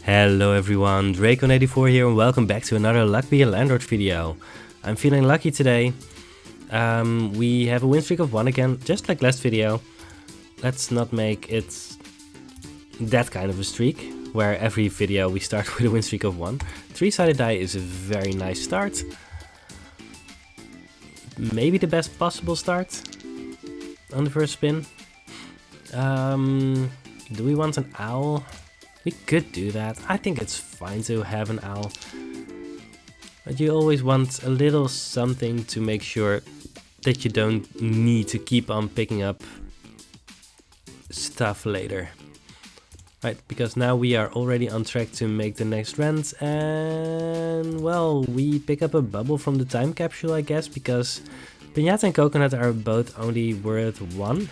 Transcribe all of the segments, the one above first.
Hello everyone, Dracon84 here and welcome back to another Luck Be a Landlord video. I'm feeling lucky today. We have a win streak of 1 again, just like last video. Let's not make it that kind of a streak, where every video we start with a win streak of 1. 3-sided die is a very nice start. Maybe the best possible start on the first spin. Do we want an owl? We could do that. I think it's fine to have an owl. But you always want a little something to make sure that you don't need to keep on picking up stuff later. Right, because now we are already on track to make the next rent. And well, we pick up a bubble from the time capsule, I guess, because Piñata and Coconut are both only worth 1.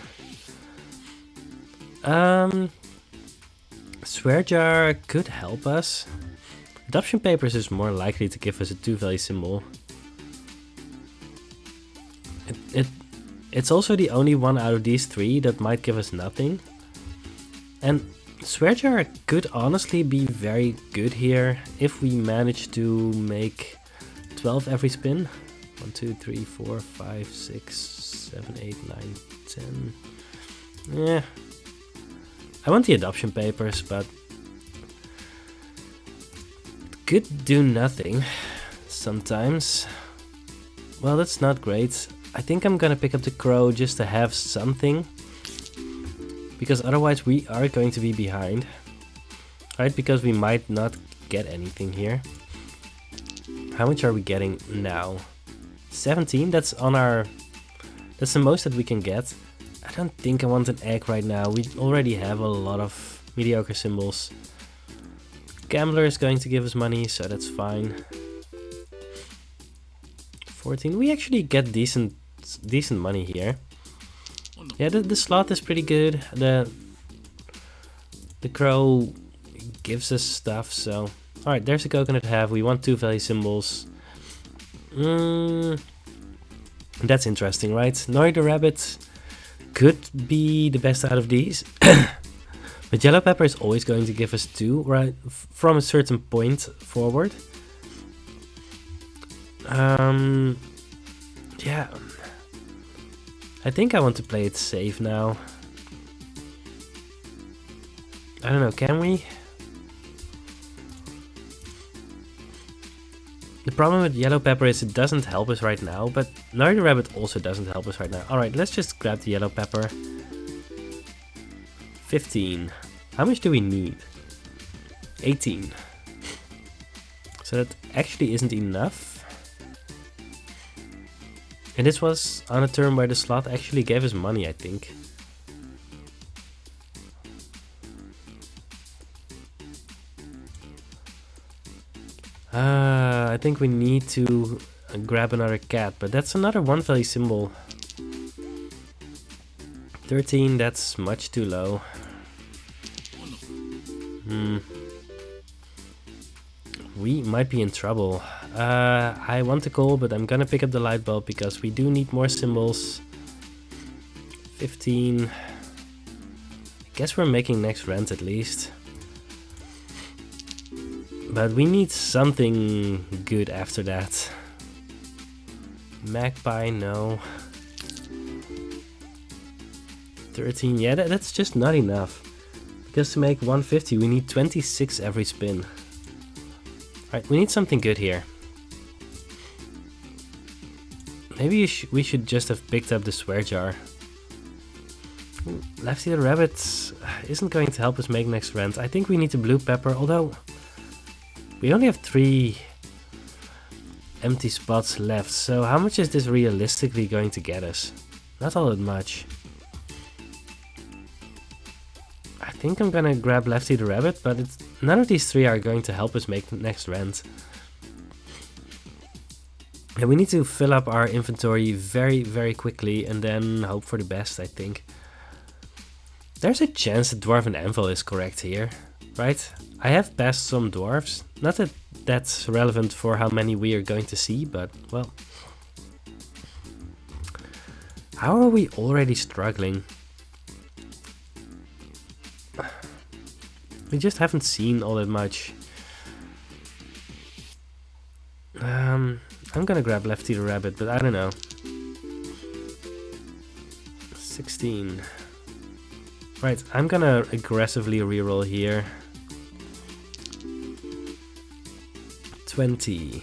Swear Jar could help us. Adoption Papers is more likely to give us a 2-value symbol. It's also the only one out of these 3 that might give us nothing. And Swear Jar could honestly be very good here if we manage to make 12 every spin. 1, 2, 3, 4, 5, 6, 7, 8, 9, 10. Yeah. I want the adoption papers, but it could do nothing sometimes. Well, that's not great. I think I'm gonna pick up the crow just to have something, because otherwise we are going to be behind. Right, because we might not get anything here. How much are we getting now? 17, that's the most that we can get. I don't think I want an egg right now. We already have a lot of mediocre symbols. Gambler is going to give us money, so that's fine. 14. We actually get decent money here. Yeah, the slot is pretty good. The crow gives us stuff, so... Alright, there's a coconut half. We want 2-value symbols. That's interesting, right? Nori the rabbit could be the best out of these. But yellow pepper is always going to give us 2, right, from a certain point forward. Yeah, I think I want to play it safe now. I don't know, can we? The problem with yellow pepper is it doesn't help us right now, but Nari the rabbit also doesn't help us right now. Alright, let's just grab the yellow pepper. 15. How much do we need? 18. So that actually isn't enough. And this was on a turn where the slot actually gave us money, I think. I think we need to grab another cat, but that's another 1-value symbol. 13, that's much too low. We might be in trouble. I want to call, but I'm gonna pick up the light bulb because we do need more symbols. 15. I guess we're making next rent at least. But we need something good after that. Magpie, no. 13, yeah, that's just not enough. Because to make 150 we need 26 every spin. Alright, we need something good here. Maybe we should just have picked up the swear jar. Ooh, Lefty the rabbit isn't going to help us make next rent. I think we need the blue pepper, although... We only have 3 empty spots left, so how much is this realistically going to get us? Not all that much. I think I'm gonna grab Lefty the rabbit, but none of these 3 are going to help us make the next rent. And we need to fill up our inventory very, very quickly and then hope for the best, I think. There's a chance the Dwarven Anvil is correct here, right? I have passed some dwarves. Not that that's relevant for how many we are going to see, but, well. How are we already struggling? We just haven't seen all that much. I'm gonna grab Lefty the Rabbit, but I don't know. 16. Right, I'm gonna aggressively reroll here. 20.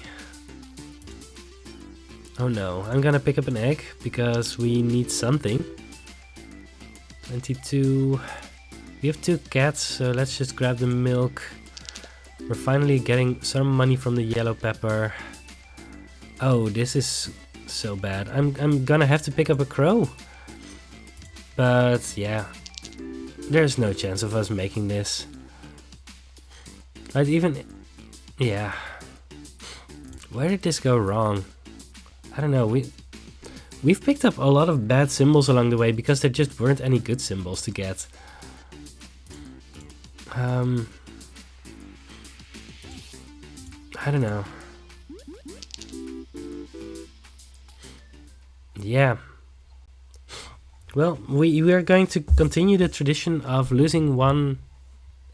Oh no, I'm gonna pick up an egg because we need something. 22. We have 2 cats, so let's just grab the milk. We're finally getting some money from the yellow pepper. Oh, this is so bad. I'm gonna have to pick up a crow. But yeah, there's no chance of us making this. Right, even... yeah. Where did this go wrong? I don't know, we've picked up a lot of bad symbols along the way because there just weren't any good symbols to get. I don't know. Yeah. Well, we are going to continue the tradition of losing one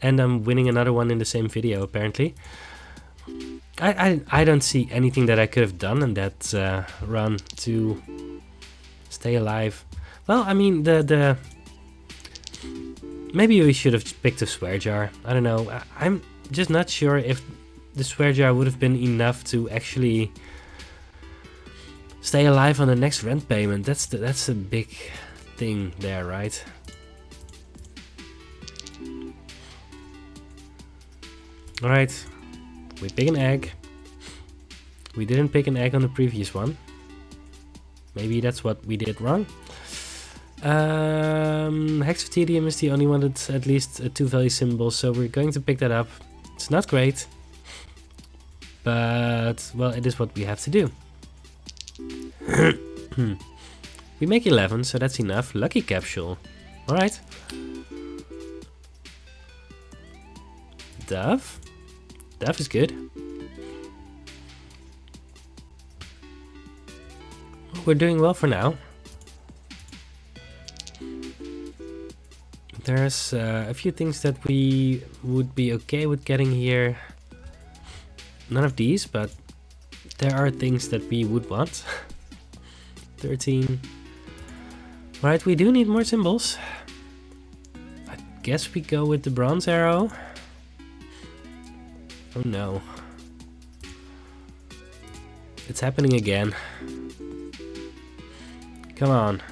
and winning another one in the same video, apparently. I don't see anything that I could have done in that run to stay alive. Well, I mean, maybe we should have picked a swear jar. I don't know. I'm just not sure if the swear jar would have been enough to actually stay alive on the next rent payment. That's a big thing there, right? Alright, we pick an egg. We didn't pick an egg on the previous one. Maybe that's what we did wrong. Hex of Tedium is the only one that's at least a 2-value symbol, so we're going to pick that up. It's not great, but well, it is what we have to do. We make 11, so that's enough. Lucky capsule. Alright. Dove. Dove is good. We're doing well for now. There's a few things that we would be okay with getting here. None of these, but there are things that we would want. 13. Right, we do need more symbols. I guess we go with the bronze arrow. Oh no. It's happening again. Come on.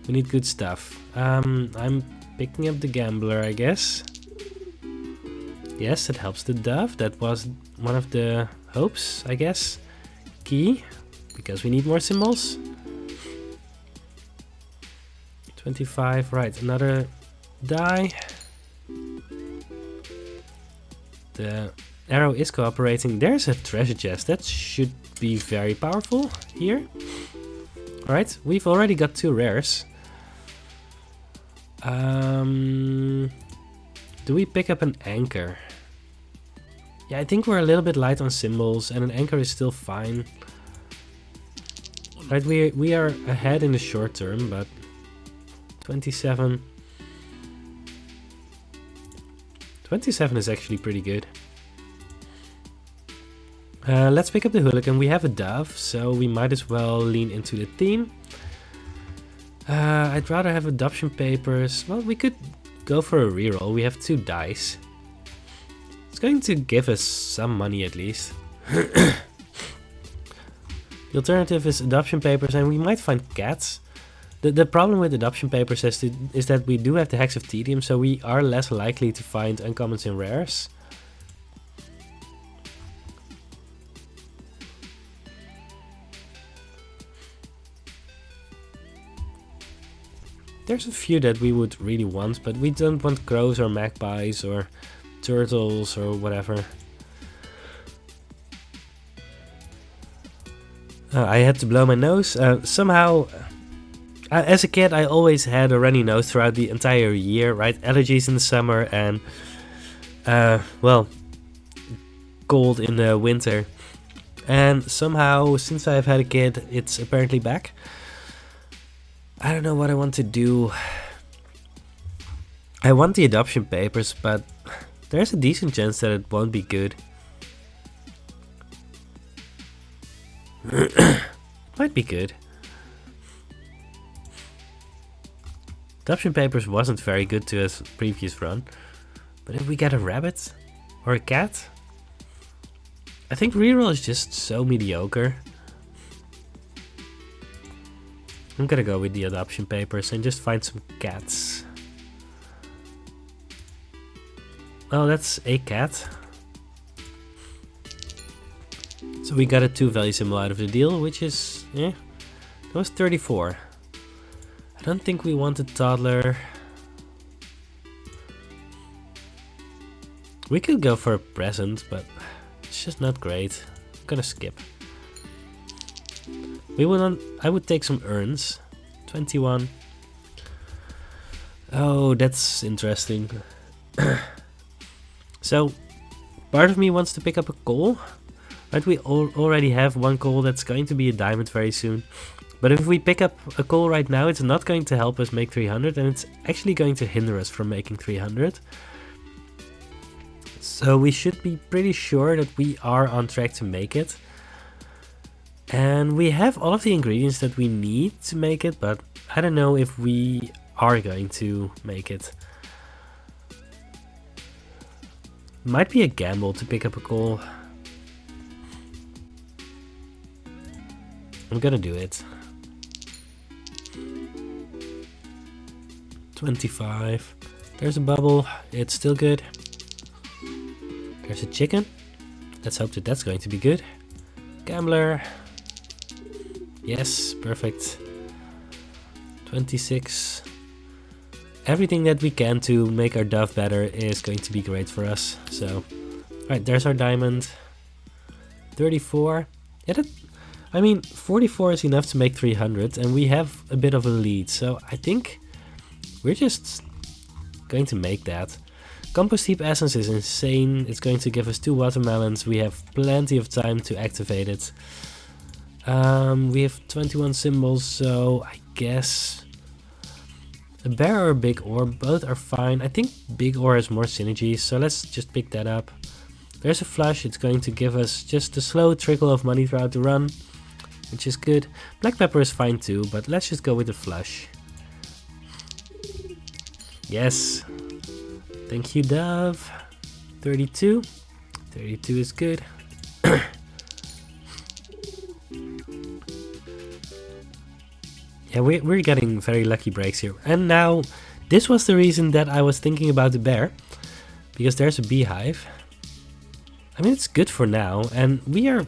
We need good stuff. I'm picking up the gambler, I guess. Yes, that helps the dove. That was one of the hopes, I guess. Key, because we need more symbols. 25, right, another die. The arrow is cooperating. There's a treasure chest. That should be very powerful here. Alright, we've already got 2 rares. Do we pick up an anchor? Yeah, I think we're a little bit light on symbols, and an anchor is still fine. Right, we are ahead in the short term, but 27. 27 is actually pretty good. Let's pick up the hooligan. We have a dove, so we might as well lean into the theme. I'd rather have adoption papers. Well, we could go for a reroll. We have 2 dice. It's going to give us some money at least. The alternative is adoption papers, and we might find cats. The problem with adoption papers is that we do have the Hex of Tedium, so we are less likely to find uncommons and rares. There's a few that we would really want, but we don't want crows or magpies or turtles or whatever. I had to blow my nose. Somehow, as a kid, I always had a runny nose throughout the entire year, right? Allergies in the summer and, well, cold in the winter. And somehow, since I've had a kid, it's apparently back. I don't know what I want to do. I want the adoption papers, but There's a decent chance that it won't be good. Might be good. Adoption papers wasn't very good to us previous run. But if we get a rabbit or a cat, I think reroll is just so mediocre. I'm gonna go with the adoption papers and just find some cats. Oh, that's a cat. So we got a 2 value symbol out of the deal, which is, that was 34. I don't think we want a toddler. We could go for a present, but it's just not great. I'm gonna skip. I would take some urns. 21. Oh, that's interesting. So, part of me wants to pick up a coal. Right, we already have one coal that's going to be a diamond very soon. But if we pick up a coal right now, it's not going to help us make 300, and it's actually going to hinder us from making 300. So we should be pretty sure that we are on track to make it. And we have all of the ingredients that we need to make it, but I don't know if we are going to make it. Might be a gamble to pick up a coal. I'm gonna do it. 25. There's a bubble. It's still good. There's a chicken. Let's hope that that's going to be good. Gambler. Yes, perfect. 26. Everything that we can to make our dove better is going to be great for us. So, alright, there's our diamond. 34. Yeah, I mean, 44 is enough to make 300, and we have a bit of a lead. So I think we're just going to make that. Compost heap essence is insane. It's going to give us 2 watermelons. We have plenty of time to activate it. We have 21 symbols, so I guess a bear or a big ore, both are fine. I think big ore has more synergy, so let's just pick that up. There's a flush. It's going to give us just a slow trickle of money throughout the run, which is good. Black pepper is fine too, but let's just go with the flush. Yes. Thank you, Dove. 32. 32 is good. Yeah, we're getting very lucky breaks here. And now, this was the reason that I was thinking about the bear. Because there's a beehive. I mean, it's good for now. And we are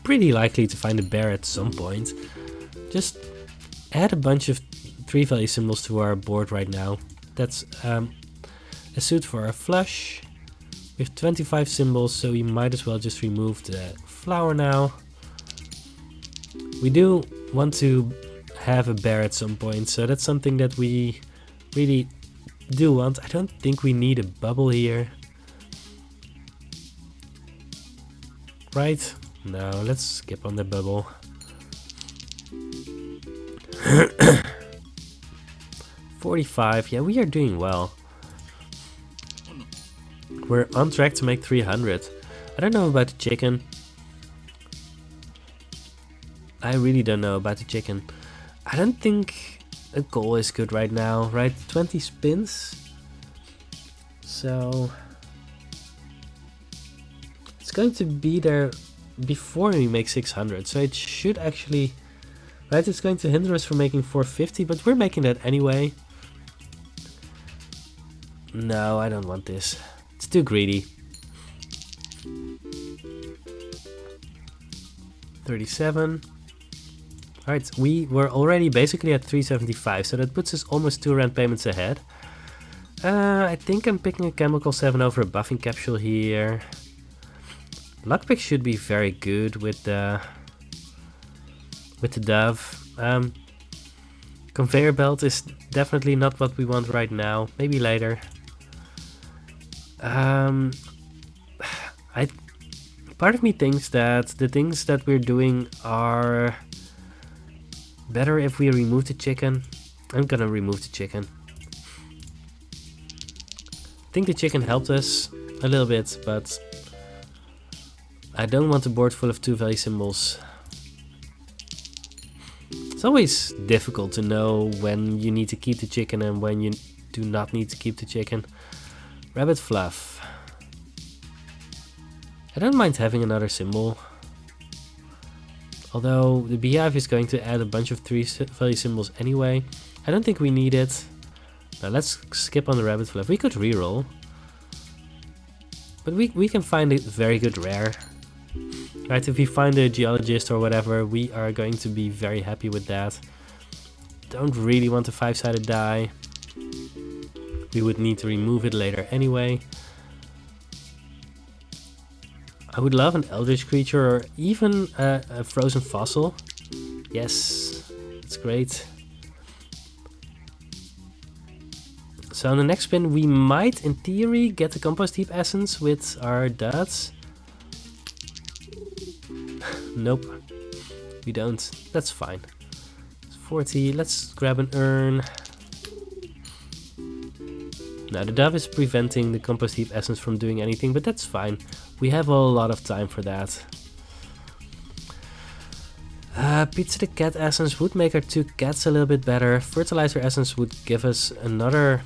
pretty likely to find a bear at some point. Just add a bunch of 3 value symbols to our board right now. That's a suit for our flush. We have 25 symbols, so we might as well just remove the flower now. We do want to have a bear at some point, so that's something that we really do want. I don't think we need a bubble here. Right? No, let's skip on the bubble. $45. Yeah, we are doing well. We're on track to make 300. I don't know about the chicken. I really don't know about the chicken. I don't think a goal is good right now, right? 20 spins. So it's going to be there before we make 600. So it should actually, right? It's going to hinder us from making 450, but we're making that anyway. No, I don't want this. It's too greedy. 37. Alright, we were already basically at 375, so that puts us almost 2 rand payments ahead. I think I'm picking a chemical 7 over a buffing capsule here. Lockpick should be very good with the dove. Conveyor belt is definitely not what we want right now. Maybe later. Part of me thinks that the things that we're doing are better if we remove the chicken. I'm gonna remove the chicken. I think the chicken helped us a little bit, but I don't want a board full of 2 value symbols. It's always difficult to know when you need to keep the chicken and when you do not need to keep the chicken. Rabbit fluff. I don't mind having another symbol. Although the beehive is going to add a bunch of 3 value symbols anyway. I don't think we need it. Now let's skip on the rabbit fluff. We could reroll. But we can find a very good rare. Right, if we find a geologist or whatever, we are going to be very happy with that. Don't really want a 5-sided die. We would need to remove it later anyway. I would love an eldritch creature or even a frozen fossil. Yes, it's great. So on the next spin we might, in theory, get the compost heap essence with our duds. Nope, we don't. That's fine. It's 40, let's grab an urn. Now the dove is preventing the compost heap essence from doing anything, but that's fine. We have a lot of time for that. Pizza the cat essence would make our 2 cats a little bit better. Fertilizer essence would give us another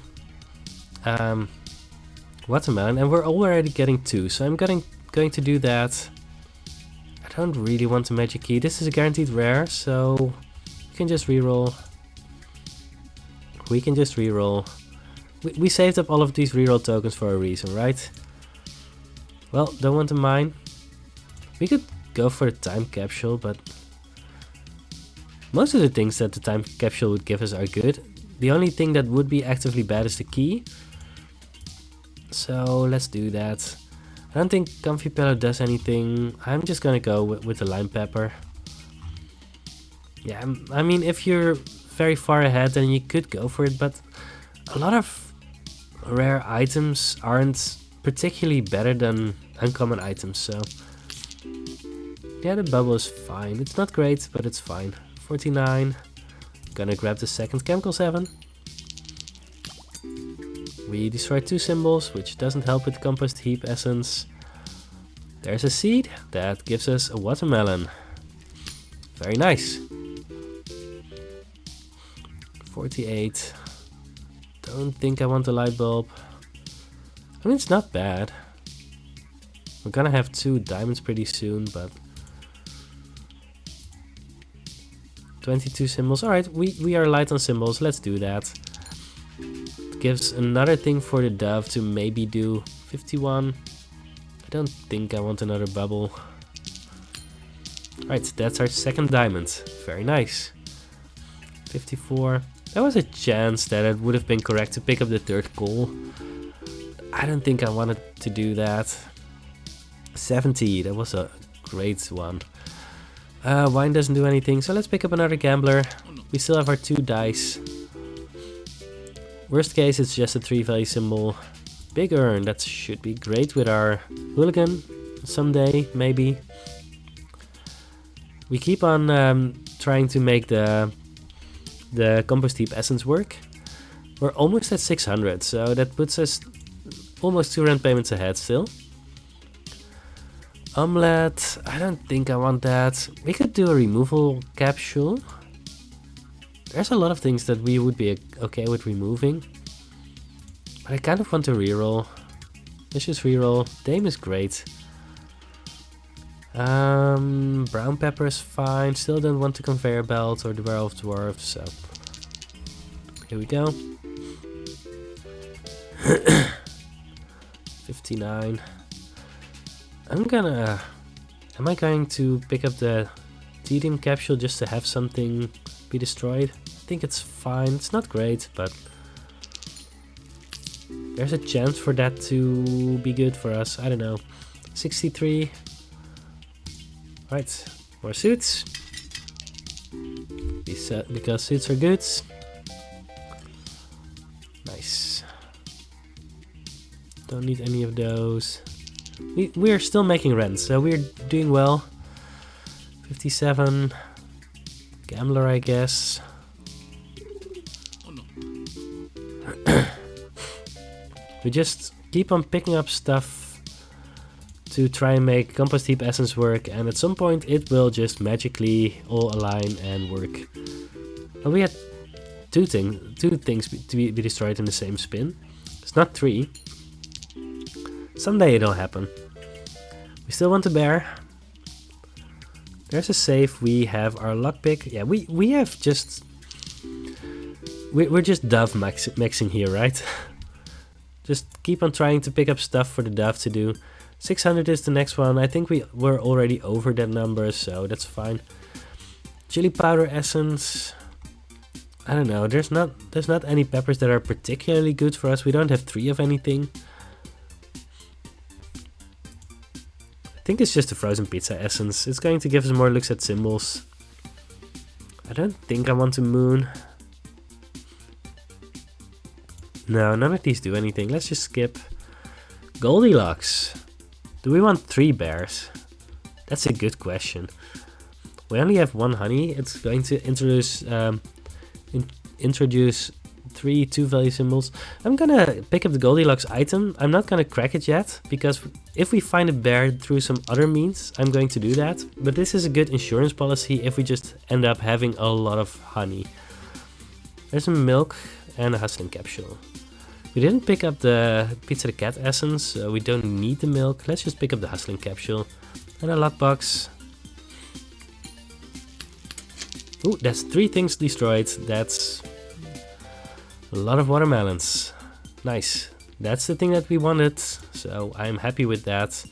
watermelon, and we're already getting 2, so I'm going to do that. I don't really want a magic key. This is a guaranteed rare, so we can just reroll. We can just reroll. We saved up all of these reroll tokens for a reason, right? Well, don't want to mine. We could go for the time capsule, but most of the things that the time capsule would give us are good. The only thing that would be actively bad is the key. So let's do that. I don't think Comfy Pillow does anything. I'm just gonna go with the lime pepper. Yeah, I mean, if you're very far ahead, then you could go for it, but a lot of rare items aren't particularly better than uncommon items, so yeah, the bubble is fine. It's not great, but it's fine. 49. Gonna grab the second chemical 7. We destroyed 2 symbols, which doesn't help with compost heap essence. There's a seed that gives us a watermelon. Very nice. 48. Don't think I want a light bulb. I mean, it's not bad. We're gonna have 2 diamonds pretty soon, but 22 symbols. Alright, we are light on symbols. Let's do that. It gives another thing for the dove to maybe do 51. I don't think I want another bubble. Alright, that's our second diamond. Very nice. 54. There was a chance that it would have been correct to pick up the 3rd coal. I don't think I wanted to do that. 70, that was a great one. Wine doesn't do anything, so let's pick up another gambler. We still have our 2 dice. Worst case, it's just a 3 value symbol. Big urn, that should be great with our hooligan someday, maybe. We keep on trying to make the compost heap essence work. We're almost at 600, so that puts us almost 2 rent payments ahead still. Omelette, I don't think I want that. We could do a removal capsule. There's a lot of things that we would be okay with removing. But I kind of want to reroll. Let's just reroll. Dame is great. Brown pepper is fine. Still don't want the conveyor belt or the barrel of dwarves, so here we go. 59. Am I going to pick up the tedium capsule just to have something be destroyed? I think it's fine. It's not great, but there's a chance for that to be good for us. I don't know. 63. Right, more suits. Because suits are good. Nice. Don't need any of those. We are still making rent, so we're doing well. 57. Gambler, I guess. We just keep on picking up stuff to try and make compost heap essence work, and at some point it will just magically all align and work. Well, we had two things to be destroyed in the same spin. It's not 3. Someday it'll happen. We still want the bear. There's a save. We have our lockpick. Yeah, we have just... We're just Dovemaxxing here, right? Just keep on trying to pick up stuff for the Dove to do. 600 is the next one. I think we were already over that number, so that's fine. Chili powder essence. I don't know. There's not any peppers that are particularly good for us. We don't have 3 of anything. I think it's just a frozen pizza essence. It's going to give us more looks at symbols. I don't think I want to moon. No, none of these do anything. Let's just skip. Goldilocks. Do we want 3 bears? That's a good question. We only have 1 honey. It's going to introduce 3 2-value symbols. I'm gonna pick up the Goldilocks item. I'm not gonna crack it yet, because if we find a bear through some other means, I'm going to do that. But this is a good insurance policy if we just end up having a lot of honey. There's some milk and a hustling capsule. We didn't pick up the Pizza the Cat essence, so we don't need the milk. Let's just pick up the hustling capsule. And a lockbox. Ooh, that's 3 things destroyed. That's a lot of watermelons. Nice. That's the thing that we wanted, so I'm happy with that.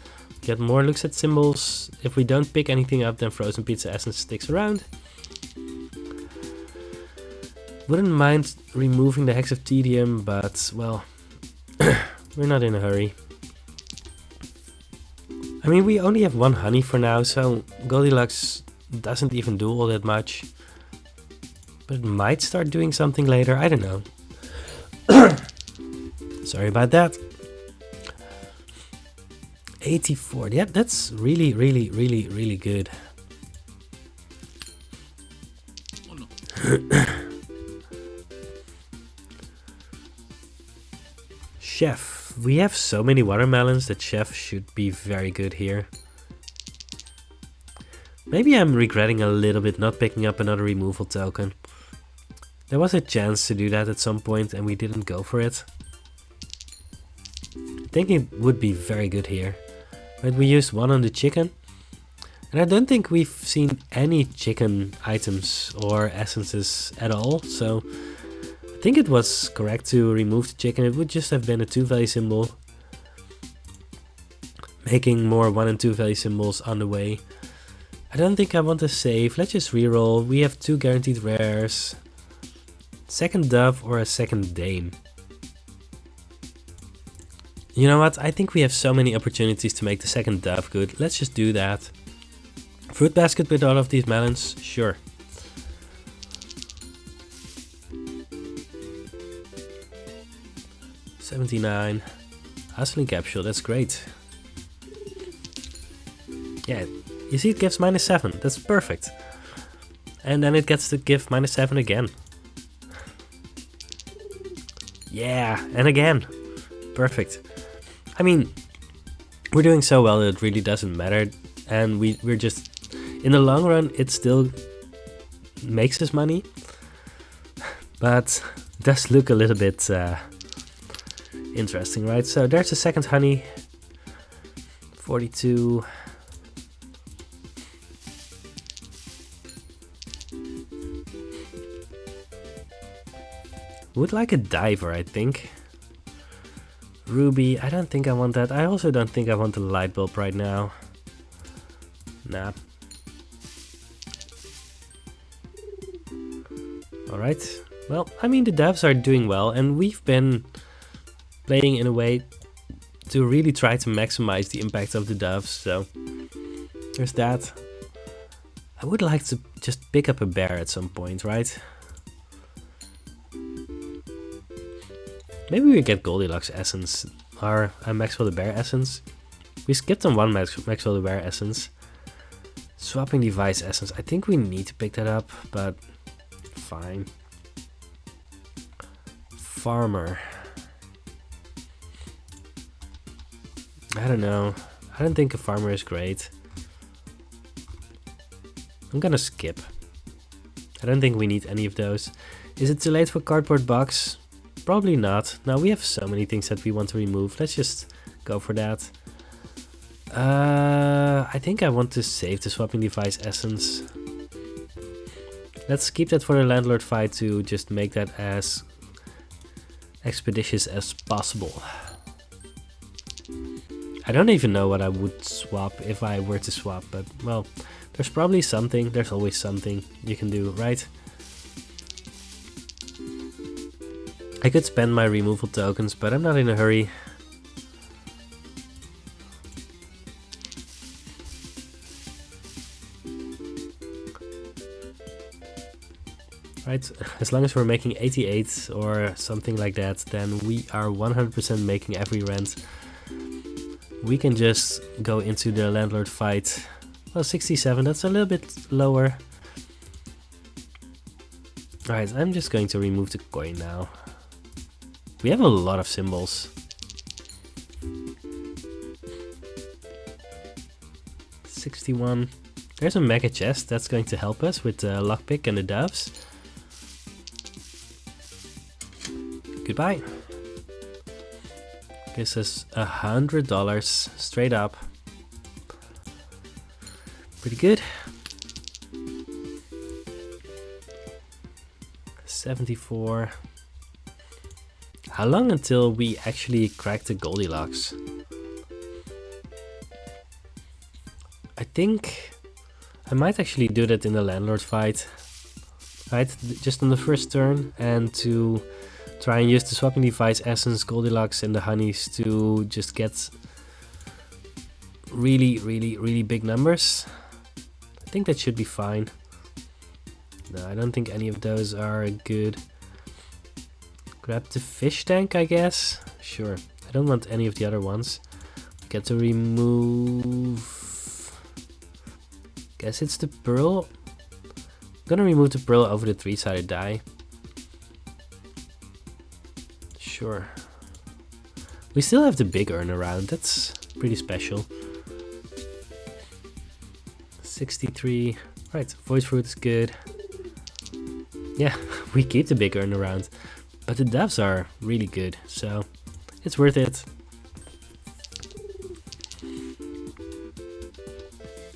Get more looks at symbols. If we don't pick anything up, then frozen pizza essence sticks around. Wouldn't mind removing the Hex of Tedium, but, well, we're not in a hurry. I mean, we only have 1 honey for now, so Goldilocks doesn't even do all that much. But it might start doing something later, I don't know. Sorry about that. 84, yeah, that's really, really, really, really good. Chef. We have so many watermelons that Chef should be very good here. Maybe I'm regretting a little bit not picking up another removal token. There was a chance to do that at some point and we didn't go for it. I think it would be very good here. But we used 1 on the chicken. And I don't think we've seen any chicken items or essences at all, so I think it was correct to remove the chicken. It would just have been a 2-value symbol, making more 1 and 2-value symbols on the way. I don't think I want to save. Let's just reroll. We have 2 guaranteed rares. Second Dove or a second Dame. You know what? I think we have so many opportunities to make the second Dove good. Let's just do that. Fruit basket with all of these melons? Sure. $79. Hustling capsule, that's great. Yeah, you see it gives -7. That's perfect. And then it gets to give -7 again. Yeah, and again. Perfect. I mean, we're doing so well that it really doesn't matter. And we're just, in the long run, it still makes us money. But it does look a little bit interesting, right? So there's a second honey. 42. Would like a diver, I think. Ruby, I don't think I want that. I also don't think I want the light bulb right now. Nah. Alright. Well, I mean, the devs are doing well, and we've been playing in a way to really try to maximize the impact of the doves, so there's that. I would like to just pick up a bear at some point, right? Maybe we get Goldilocks essence, or Maxwell the Bear essence. We skipped on 1 Maxwell the Bear essence. Swapping device essence, I think we need to pick that up, but fine. Farmer. I don't know. I don't think a farmer is great. I'm gonna skip. I don't think we need any of those. Is it too late for cardboard box? Probably not. Now we have so many things that we want to remove. Let's just go for that. I think I want to save the swapping device essence. Let's keep that for the landlord fight to just make that as expeditious as possible. I don't even know what I would swap if I were to swap, but well, there's probably something. There's always something you can do, right? I could spend my removal tokens, but I'm not in a hurry. Right, as long as we're making 88 or something like that, then we are 100% making every rent. We can just go into the landlord fight. Well, 67, that's a little bit lower. Alright, I'm just going to remove the coin now. We have a lot of symbols. 61. There's a mega chest that's going to help us with the lockpick and the doves. Goodbye. Gives us $100 straight up. Pretty good. 74. How long until we actually crack the Goldilocks? I think I might actually do that in the landlord fight. Right, just on the first turn, and to try and use the swapping device essence, Goldilocks and the honeys to just get really big numbers. I think that should be fine. No, I don't think any of those are good. Grab the fish tank, I guess. Sure, I don't want any of the other ones. Get to remove... Guess it's the pearl. I'm gonna remove the pearl over the 3-sided die. Sure. We still have the big urn around, that's pretty special. 63. Right, void fruit is good. Yeah, we keep the big urn around. But the doves are really good, so it's worth it.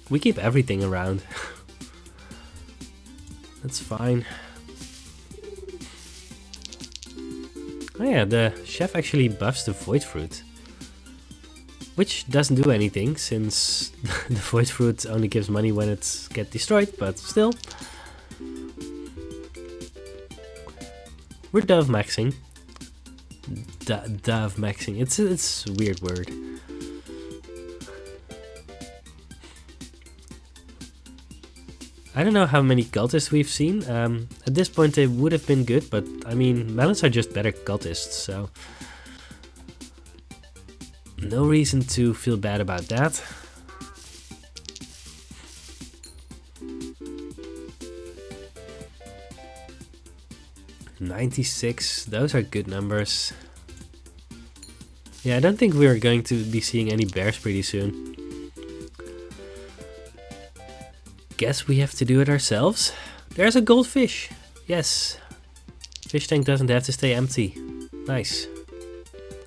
We keep everything around. That's fine. Oh yeah, the chef actually buffs the void fruit. Which doesn't do anything, since the void fruit only gives money when it gets destroyed, but still. We're Dovemaxxing. Dovemaxxing. It's a weird word. I don't know how many cultists we've seen. At this point they would have been good, but I mean, melons are just better cultists, so no reason to feel bad about that. $96, those are good numbers. Yeah, I don't think we're going to be seeing any bears pretty soon. Guess we have to do it ourselves. There's a goldfish. Yes. Fish tank doesn't have to stay empty. Nice.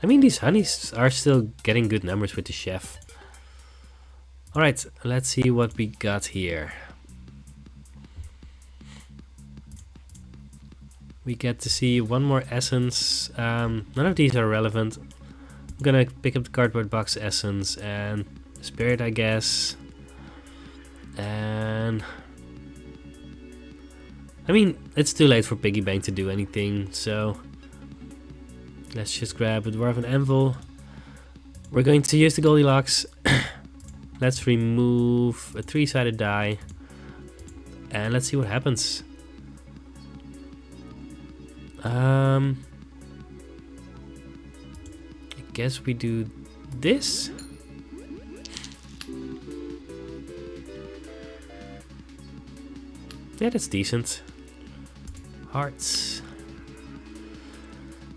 I mean, these honeys are still getting good numbers with the chef. Alright, let's see what we got here. We get to see one more essence. None of these are relevant. I'm gonna pick up the cardboard box essence and spirit, I guess. And I mean, it's too late for Piggy Bank to do anything, so let's just grab a Dwarven Anvil. We're going to use the Goldilocks. Let's remove a 3-sided die and let's see what happens. I guess we do this. Yeah, that's decent. Hearts.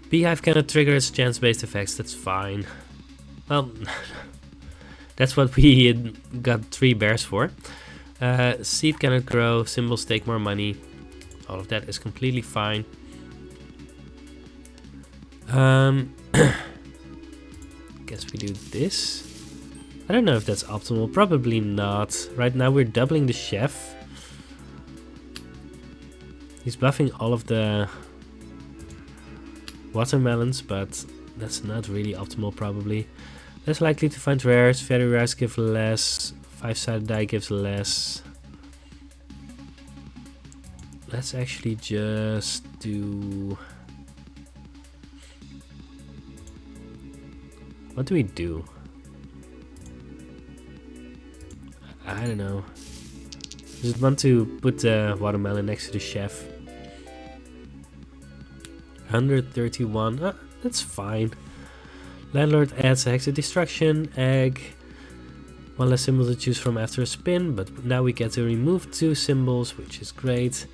Beehive cannot trigger its chance-based effects, that's fine. Well, That's what we got 3 bears for. Seed cannot grow, symbols take more money. All of that is completely fine. Guess we do this. I don't know if that's optimal, probably not. Right now we're doubling the chef. He's buffing all of the watermelons, but that's not really optimal probably. Less likely to find rares, very rares give less, 5-sided die gives less. Let's actually just do... What do we do? I don't know. Just want to put the watermelon next to the chef. 131, that's fine. Landlord adds a Hex of Destruction, egg. 1 less symbol to choose from after a spin, but now we get to remove 2 symbols, which is great.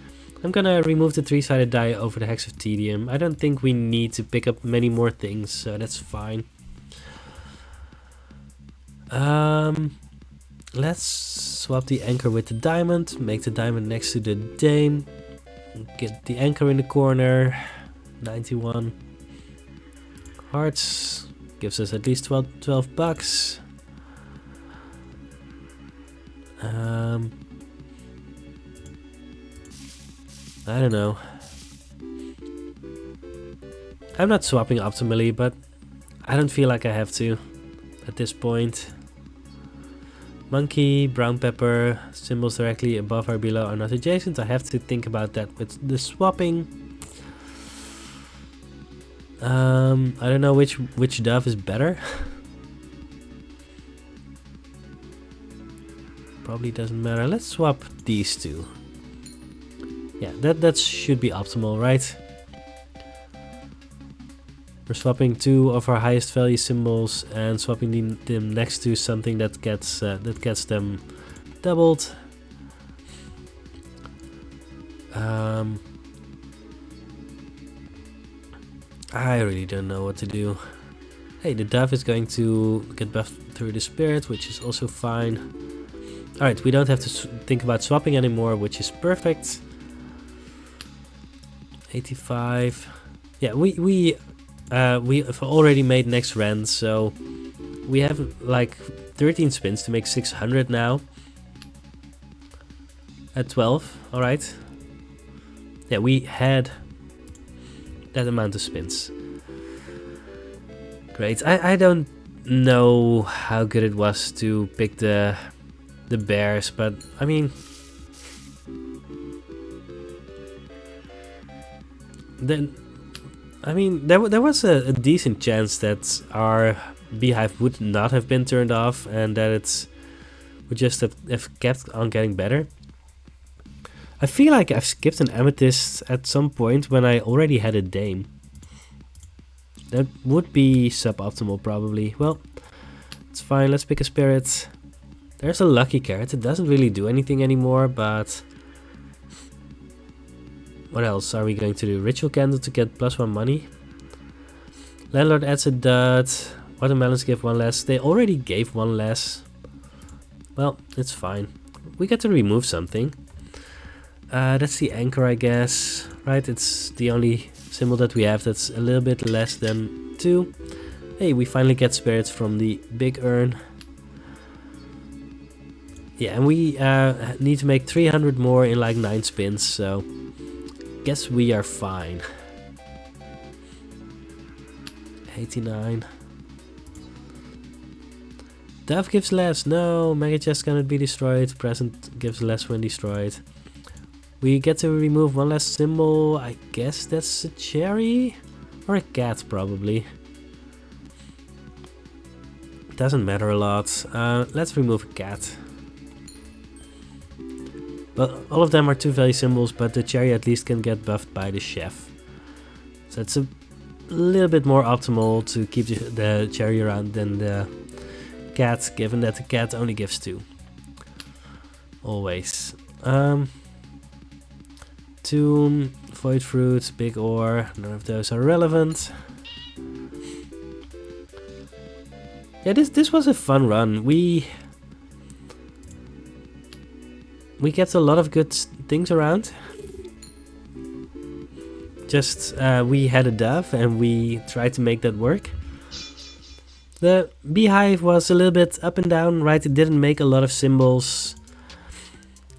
I'm gonna remove the 3-sided die over the Hex of Tedium. I don't think we need to pick up many more things, so that's fine. Let's swap the anchor with the diamond, make the diamond next to the dame, get the anchor in the corner. 91 hearts gives us at least 12 bucks. I don't know. I'm not swapping optimally, but I don't feel like I have to at this point. Monkey, brown pepper, symbols directly above or below are not adjacent. I have to think about that with the swapping. I don't know which dove is better. Probably doesn't matter. Let's swap these 2. Yeah, that should be optimal, right? We're swapping 2 of our highest value symbols and swapping them next to something that gets them doubled. I really don't know what to do. Hey, the dove is going to get buffed through the spirit, which is also fine. Alright, we don't have to think about swapping anymore, which is perfect. 85. Yeah, we have already made next rent, so we have like 13 spins to make 600 now. At 12, alright. Yeah, we had that amount of spins. Great. I don't know how good it was to pick the bears, but I mean, there was a decent chance that our beehive would not have been turned off and that it would just have kept on getting better. I feel like I've skipped an amethyst at some point when I already had a dame. That would be suboptimal probably. Well, it's fine, let's pick a spirit. There's a lucky carrot, it doesn't really do anything anymore, but... What else are we going to do? Ritual candle to get +1 money. Landlord adds a dot. Watermelons give 1 less. They already gave 1 less. Well, it's fine. We get to remove something. That's the anchor, I guess. Right, it's the only symbol that we have that's a little bit less than 2. Hey, we finally get spirits from the big urn. Yeah, and we need to make 300 more in like 9 spins, so guess we are fine. 89. Dove gives less. No, mega chest cannot be destroyed. Present gives less when destroyed. We get to remove 1 less symbol. I guess that's a cherry or a cat probably. Doesn't matter a lot. Let's remove a cat. Well, all of them are 2 value symbols, but the cherry at least can get buffed by the chef. So it's a little bit more optimal to keep the cherry around than the cat, given that the cat only gives 2. Always. Tomb, void fruit, big ore, none of those are relevant. Yeah, this was a fun run. We get a lot of good things around. Just we had a dove and we tried to make that work. The beehive was a little bit up and down, right? It didn't make a lot of symbols.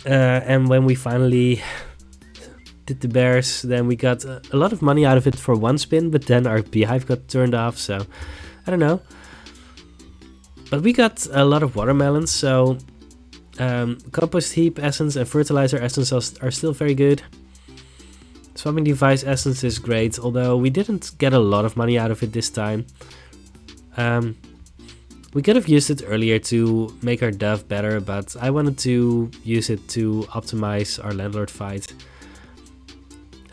And when we finally did the bears, then we got a lot of money out of it for one spin, but then our beehive got turned off, so I don't know. But we got a lot of watermelons, so compost heap essence and fertilizer essence are still very good. Swapping device essence is great, although we didn't get a lot of money out of it this time. We could have used it earlier to make our dove better, but I wanted to use it to optimize our landlord fight.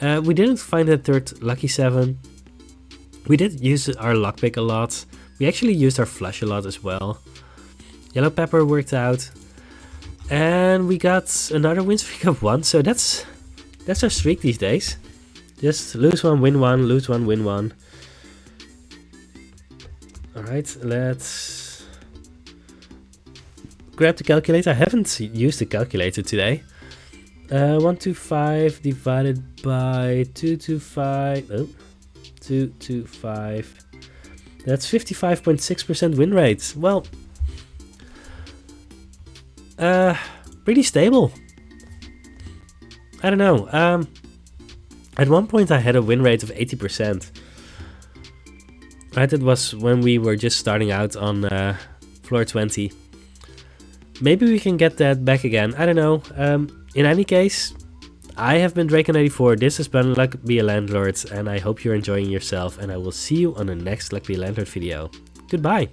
We didn't find a third lucky 7. We did use our lockpick a lot. We actually used our flush a lot as well. Yellow pepper worked out. And we got another win streak of 1, so that's our streak these days. Just lose 1, win 1, lose 1, win 1. Alright, let's grab the calculator. I haven't used the calculator today. 125 divided by 225. Oh, 225. That's 55.6% win rate. Well, pretty stable. I don't know. At one point I had a win rate of 80%. Right, it was when we were just starting out on floor 20. Maybe we can get that back again. I don't know. In any case, I have been Draco94. This has been Luck Be a Landlord, and I hope you're enjoying yourself. And I will see you on the next Luck Be a Landlord video. Goodbye.